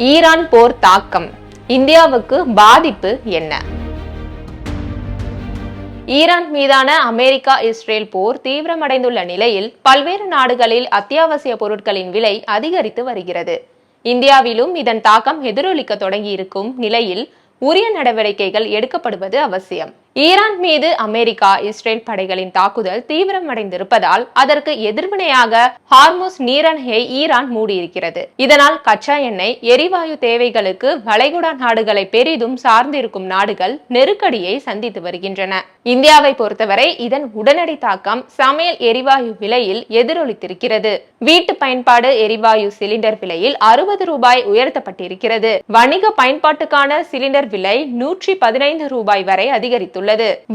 Iran போர் தாக்கம் இந்தியாவுக்கு பாதிப்பு என்ன? ஈரான் மீதான அமெரிக்கா இஸ்ரேல் போர் தீவிரமடைந்துள்ள நிலையில் பல்வேறு நாடுகளில் அத்தியாவசிய பொருட்களின் விலை அதிகரித்து வருகிறது. இந்தியாவிலும் இதன் தாக்கம் எதிரொலிக்க தொடங்கியிருக்கும் நிலையில் உரிய நடவடிக்கைகள் எடுக்கப்படுவது அவசியம். ஈரான் மீது அமெரிக்கா இஸ்ரேல் படைகளின் தாக்குதல் தீவிரமடைந்திருப்பதால் அதற்கு எதிர்வினையாக ஹார்முஸ் நீரிணையை ஈரான் மூடியிருக்கிறது. இதனால் கச்சா எண்ணெய் எரிவாயு தேவைகளுக்கு வளைகுடா நாடுகளை பெரிதும் சார்ந்திருக்கும் நாடுகள் நெருக்கடியை சந்தித்து வருகின்றன. இந்தியாவை பொறுத்தவரை இதன் உடனடி தாக்கம் சமையல் எரிவாயு விலையில் எதிரொலித்திருக்கிறது. வீட்டு பயன்பாடு எரிவாயு சிலிண்டர் விலையில் 60 ரூபாய் உயர்த்தப்பட்டிருக்கிறது. வணிக பயன்பாட்டுக்கான சிலிண்டர் விலை 115 ரூபாய் வரை அதிகரித்துள்ளது.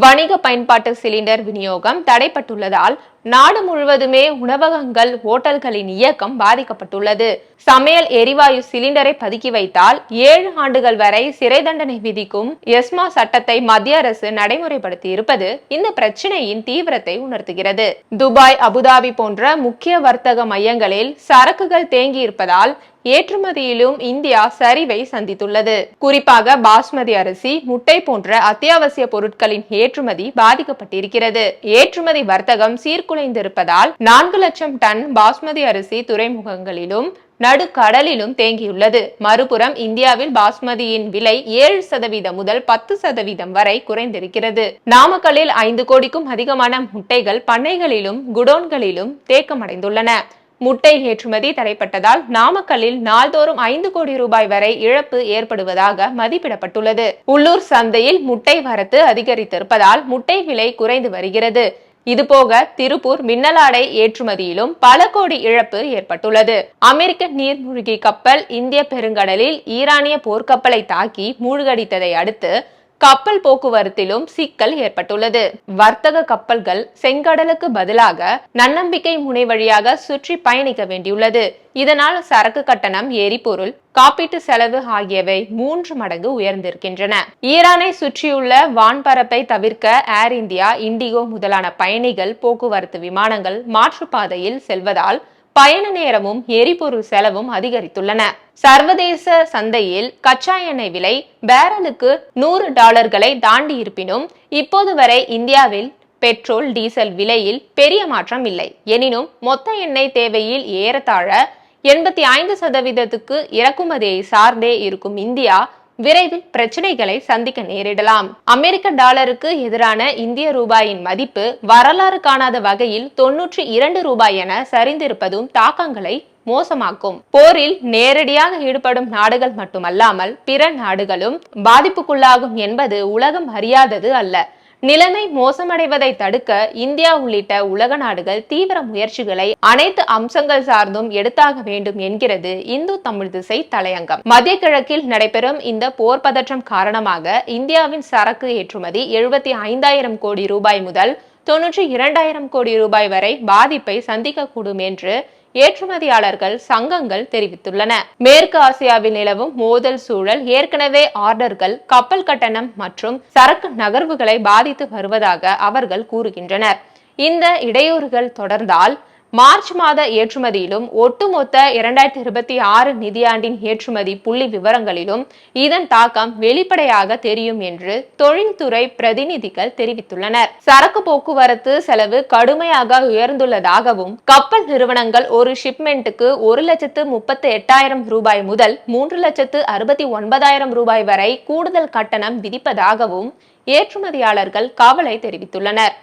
வணிக பயன்பாட்டு சிலிண்டர் விநியோகம் தடைப்பட்டுள்ளதால் நாடு முழுவதுமே உணவகங்கள், ஓட்டல்களின் இயக்கம் பாதிக்கப்பட்டுள்ளது. சமையல் எரிவாயு சிலிண்டரை பதுக்கி வைத்தால் 7 ஆண்டுகள் வரை சிறை தண்டனை விதிக்கும் எஸ்மா சட்டத்தை மத்திய அரசு நடைமுறைப்படுத்தி இருப்பது இந்த பிரச்சனையின் தீவிரத்தை உணர்த்துகிறது. துபாய், அபுதாபி போன்ற முக்கிய வர்த்தக மையங்களில் சரக்குகள் தேங்கியிருப்பதால் ஏற்றுமதியிலும் இந்தியா சரிவை சந்தித்துள்ளது. குறிப்பாக பாஸ்மதி அரிசி, முட்டை போன்ற அத்தியாவசிய பொருட்களின் ஏற்றுமதி பாதிக்கப்பட்டிருக்கிறது. ஏற்றுமதி வர்த்தகம் சீர்குலைந்திருப்பதால் 4 லட்சம் டன் பாஸ்மதி அரிசி துறைமுகங்களிலும் நடுக்கடலிலும் தேங்கியுள்ளது. மறுபுறம் இந்தியாவில் பாஸ்மதியின் விலை 7% முதல் 10% வரை குறைந்திருக்கிறது. நாமக்கல்லில் 5 கோடிக்கும் அதிகமான முட்டைகள் பண்ணைகளிலும் குடோன்களிலும் தேக்கமடைந்துள்ளன. முட்டை ஏற்றுமதி தடைப்பட்டதால் நாமக்கல்லில் நாள்தோறும் 5 கோடி ரூபாய் வரை இழப்பு ஏற்படுவதாக மதிப்பிடப்பட்டுள்ளது. உள்ளூர் சந்தையில் முட்டை வரத்து அதிகரித்திருப்பதால் முட்டை விலை குறைந்து வருகிறது. இதுபோக திருப்பூர் மின்னலாடை ஏற்றுமதியிலும் பல கோடி இழப்பு ஏற்பட்டுள்ளது. அமெரிக்க நீர்மூழ்கி கப்பல் இந்திய பெருங்கடலில் ஈரானிய போர்க்கப்பலை தாக்கி மூழ்கடித்ததை அடுத்து கப்பல் போக்குவரத்திலும் சிக்கல் ஏற்பட்டுள்ளது. வர்த்தக கப்பல்கள் செங்கடலுக்கு பதிலாக நன்னம்பிக்கை முனை வழியாக சுற்றி பயணிக்க வேண்டியுள்ளது. இதனால் சரக்கு கட்டணம், எரிபொருள், காப்பீட்டு செலவு ஆகியவை 3 மடங்கு உயர்ந்திருக்கின்றன. ஈரானை சுற்றியுள்ள வான்பரப்பை தவிர்க்க ஏர் இந்தியா, இண்டிகோ முதலான பயணிகள் போக்குவரத்து விமானங்கள் மாற்றுப்பாதையில் செல்வதால் பயண நேரமும் எரிபொருள் செலவும் அதிகரித்துள்ளன. சர்வதேச சந்தையில் கச்சா எண்ணெய் விலை பேரலுக்கு $100 தாண்டி இருப்பினும் இப்போது வரை இந்தியாவில் பெட்ரோல், டீசல் விலையில் பெரிய மாற்றம் இல்லை. எனினும் மொத்த எண்ணெய் தேவையில் ஏறத்தாழ 85% இறக்குமதியை சார்ந்தே இருக்கும் இந்தியா விரைவில் பிரச்சனைகளை சந்திக்க நேரிடலாம். அமெரிக்க டாலருக்கு எதிரான இந்திய ரூபாயின் மதிப்பு வரலாறு காணாத வகையில் 92 ரூபாய் என சரிந்திருப்பதும் தாக்கங்களை மோசமாக்கும். போரில் நேரடியாக ஈடுபடும் நாடுகள் மட்டுமல்லாமல் பிற நாடுகளும் பாதிப்புக்குள்ளாகும் என்பது உலகம் அறியாதது அல்ல. நிலைமை மோசமடைவதை தடுக்க இந்தியா உள்ளிட்ட உலக நாடுகள் தீவிர முயற்சிகளை அனைத்து அம்சங்கள் சார்ந்தும் எடுத்தாக வேண்டும் என்கிறது இந்து தமிழ் திசை தலையங்கம். மத்திய கிழக்கில் நடைபெறும் இந்த போர் பதற்றம் காரணமாக இந்தியாவின் சரக்கு ஏற்றுமதி 75,000 கோடி ரூபாய் முதல் 92,000 கோடி ரூபாய் வரை பாதிப்பை சந்திக்கக்கூடும் என்று ஏற்றுமதியாளர்கள் சங்கங்கள் தெரிவித்துள்ளன. மேற்கு ஆசியாவில் நிலவும் மோதல் சூழல் ஏற்கனவே ஆர்டர்கள், கப்பல் கட்டணம் மற்றும் சரக்கு நகர்வுகளை பாதித்து வருவதாக அவர்கள் கூறுகின்றனர். இந்த இடையூறுகள் தொடர்ந்தால் மார்ச் மாத ஏற்றுமதியிலும் ஒட்டுமொத்த 2026 நிதியாண்டின் ஏற்றுமதி புள்ளி விவரங்களிலும் இதன் தாக்கம் வெளிப்படையாக தெரியும் என்று தொழில்துறை பிரதிநிதிகள் தெரிவித்துள்ளனர். சரக்கு போக்குவரத்து செலவு கடுமையாக உயர்ந்துள்ளதாகவும் கப்பல் நிறுவனங்கள் ஒரு ஷிப்மெண்ட்டுக்கு 1,38,000 ரூபாய் முதல் 3,69,000 ரூபாய் வரை கூடுதல் கட்டணம் விதிப்பதாகவும் ஏற்றுமதியாளர்கள் கவலை தெரிவித்துள்ளனர்.